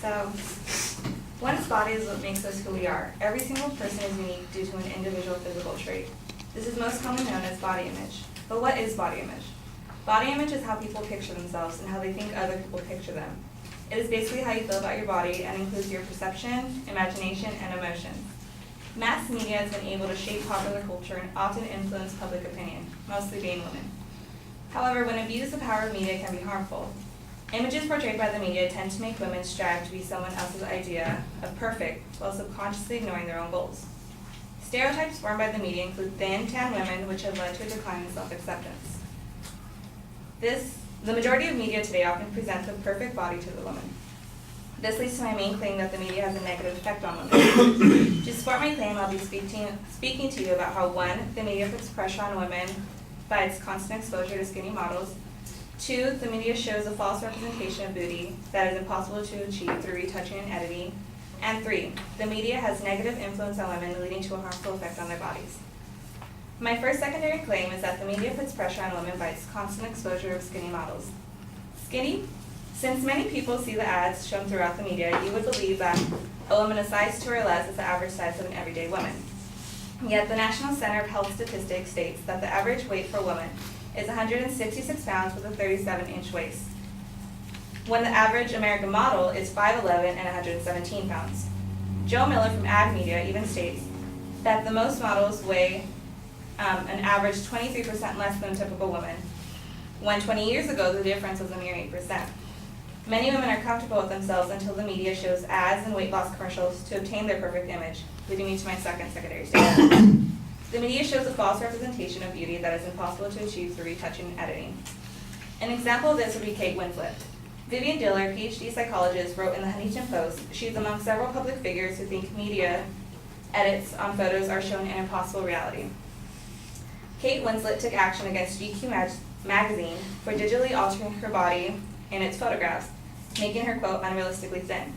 So, one's body is what makes us who we are. Every single person is unique due to an individual physical trait. This is most commonly known as body image. But what is body image? Body image is how people picture themselves and how they think other people picture them. It is basically how you feel about your body and includes your perception, imagination, and emotions. Mass media has been able to shape popular culture and often influence public opinion, mostly being women. However, when abused, the power of media can be harmful. Images portrayed by the media tend to make women strive to be someone else's idea of perfect while subconsciously ignoring their own goals. Stereotypes formed by the media include thin, tan women, which have led to a decline in self-acceptance. The majority of media today often presents a perfect body to the woman. This leads to my main claim that the media has a negative effect on women. To support my claim, I'll be speaking to you about how 1, the media puts pressure on women by its constant exposure to skinny models. 2, the media shows a false representation of beauty that is impossible to achieve through retouching and editing. And 3, the media has negative influence on women, leading to a harmful effect on their bodies. My first secondary claim is that the media puts pressure on women by its constant exposure of skinny models. Skinny? Since many people see the ads shown throughout the media, you would believe that a woman a size 2 or less is the average size of an everyday woman. Yet the National Center of Health Statistics states that the average weight for a woman is 166 pounds with a 37-inch waist, when the average American model is 5'11" and 117 pounds. Joe Miller from Ad Media even states that the most models weigh an average 23% less than a typical woman, when 20 years ago the difference was a mere 8%. Many women are comfortable with themselves until the media shows ads and weight loss commercials to obtain their perfect image, leading me to my second secondary statement. The media shows a false representation of beauty that is impossible to achieve through retouching and editing. An example of this would be Kate Winslet. Vivian Diller, PhD psychologist, wrote in the Huntington Post, she's among several public figures who think media edits on photos are shown an impossible reality. Kate Winslet took action against GQ magazine for digitally altering her body in its photographs, making her, quote, unrealistically thin.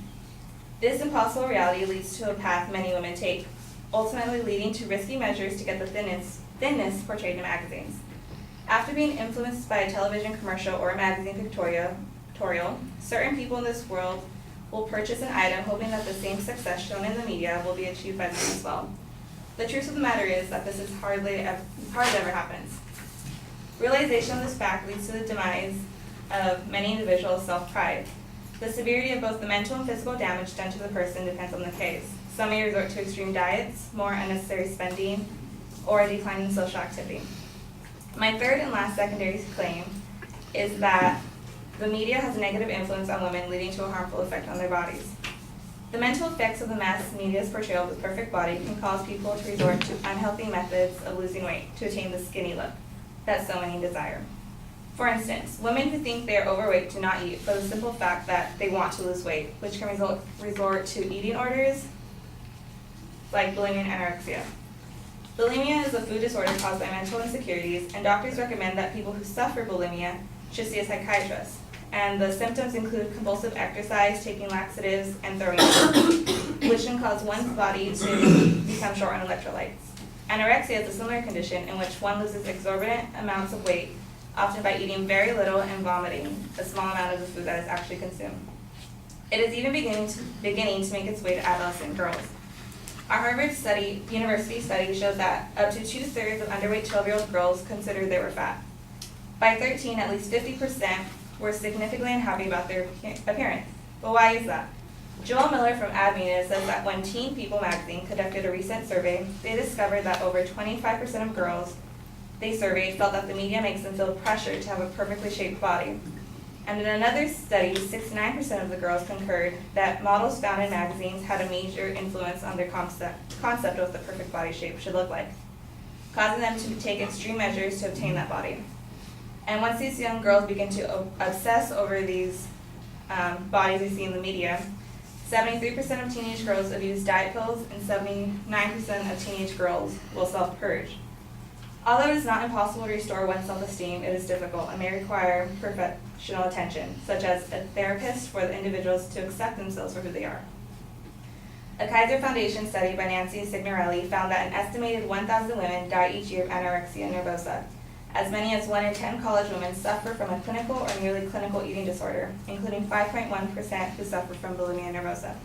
This impossible reality leads to a path many women take, ultimately leading to risky measures to get the thinness portrayed in magazines. After being influenced by a television commercial or a magazine pictorial, certain people in this world will purchase an item hoping that the same success shown in the media will be achieved by them as well. The truth of the matter is that this is hardly ever happens. Realization of this fact leads to the demise of many individuals' self-pride. The severity of both the mental and physical damage done to the person depends on the case. Some may resort to extreme diets, more unnecessary spending, or a decline in social activity. My third and last secondary claim is that the media has a negative influence on women, leading to a harmful effect on their bodies. The mental effects of the mass media's portrayal of the perfect body can cause people to resort to unhealthy methods of losing weight to attain the skinny look that so many desire. For instance, women who think they are overweight do not eat for the simple fact that they want to lose weight, which can resort to eating orders like bulimia and anorexia. Bulimia is a food disorder caused by mental insecurities, and doctors recommend that people who suffer bulimia should see a psychiatrist. And the symptoms include compulsive exercise, taking laxatives, and throwing up, which can cause one's body to become short on electrolytes. Anorexia is a similar condition in which one loses exorbitant amounts of weight, often by eating very little and vomiting a small amount of the food that is actually consumed. It is even beginning to make its way to adolescent girls. Our Harvard University study showed that up to 2/3 of underweight 12-year-old girls considered they were fat. By 13, at least 50% were significantly unhappy about their appearance. But why is that? Joel Miller from Ad Media says that when Teen People magazine conducted a recent survey, they discovered that over 25% of girls they surveyed felt that the media makes them feel pressured to have a perfectly shaped body. And in another study, 69% of the girls concurred that models found in magazines had a major influence on their concept of what the perfect body shape should look like, causing them to take extreme measures to obtain that body. And once these young girls begin to obsess over these bodies they see in the media, 73% of teenage girls abuse diet pills, and 79% of teenage girls will self-purge. Although it is not impossible to restore one's self-esteem, it is difficult and may require professional attention, such as a therapist, for the individuals to accept themselves for who they are. A Kaiser Foundation study by Nancy Signorelli found that an estimated 1,000 women die each year of anorexia nervosa. As many as 1 in 10 college women suffer from a clinical or nearly clinical eating disorder, including 5.1% who suffer from bulimia nervosa.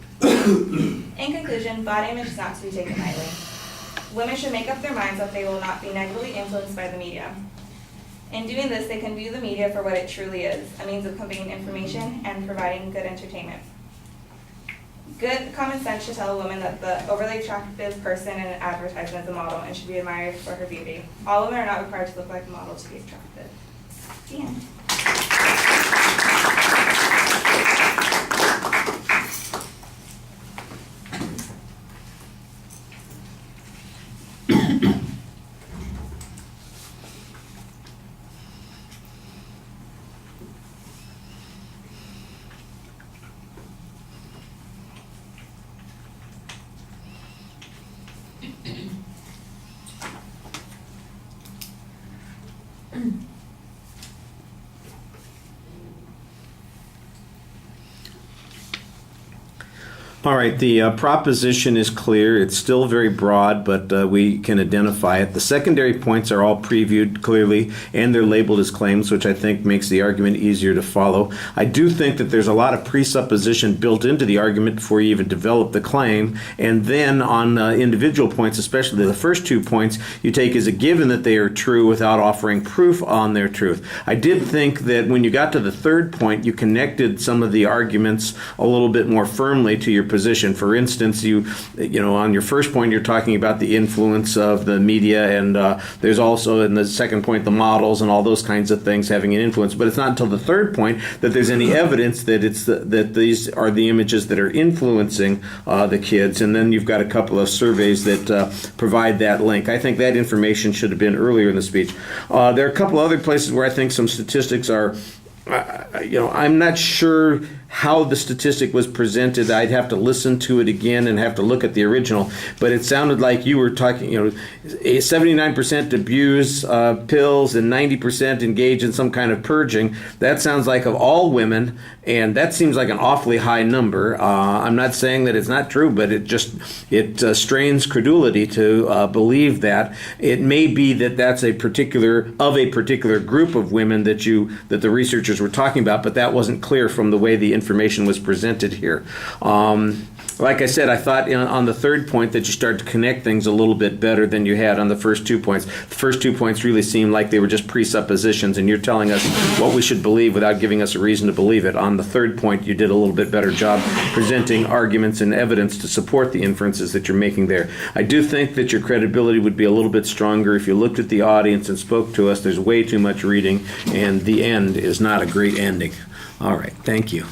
In conclusion, body image is not to be taken lightly. Women should make up their minds that they will not be negatively influenced by the media. In doing this, they can view the media for what it truly is, a means of conveying information and providing good entertainment. Good common sense should tell a woman that the overly attractive person in an advertisement is a model and should be admired for her beauty. All women are not required to look like a model to be attractive. The end. All right, the proposition is clear. It's still very broad, but we can identify it. The secondary points are all previewed clearly, and they're labeled as claims, which I think makes the argument easier to follow. I do think that there's a lot of presupposition built into the argument before you even develop the claim, and then on individual points, especially the first 2 points, you take as a given that they are true without offering proof on their truth. I did think that when you got to the third point, you connected some of the arguments a little bit more firmly to your position. For instance, you know, on your first point, you're talking about the influence of the media, and there's also in the second point the models and all those kinds of things having an influence. But it's not until the third point that there's any evidence that that these are the images that are influencing the kids. And then you've got a couple of surveys that provide that link. I think that information should have been earlier in the speech. There are a couple other places where I think some statistics are. I'm not sure how the statistic was presented. I'd have to listen to it again and have to look at the original. But it sounded like you were talking, 79% abuse pills and 90% engage in some kind of purging. That sounds like of all women, and that seems like an awfully high number. I'm not saying that it's not true, but it strains credulity to believe that. It may be that that's a particular group of women that the researchers were talking about, but that wasn't clear from the way the information was presented here. Like I said, I thought on the third point that you started to connect things a little bit better than you had on the first 2 points. The first 2 points really seemed like they were just presuppositions, and you're telling us what we should believe without giving us a reason to believe it. On the third point, you did a little bit better job presenting arguments and evidence to support the inferences that you're making there. I do think that your credibility would be a little bit stronger if you looked at the audience and spoke to us. There's way too much reading, and the end is not a great ending. All right, thank you.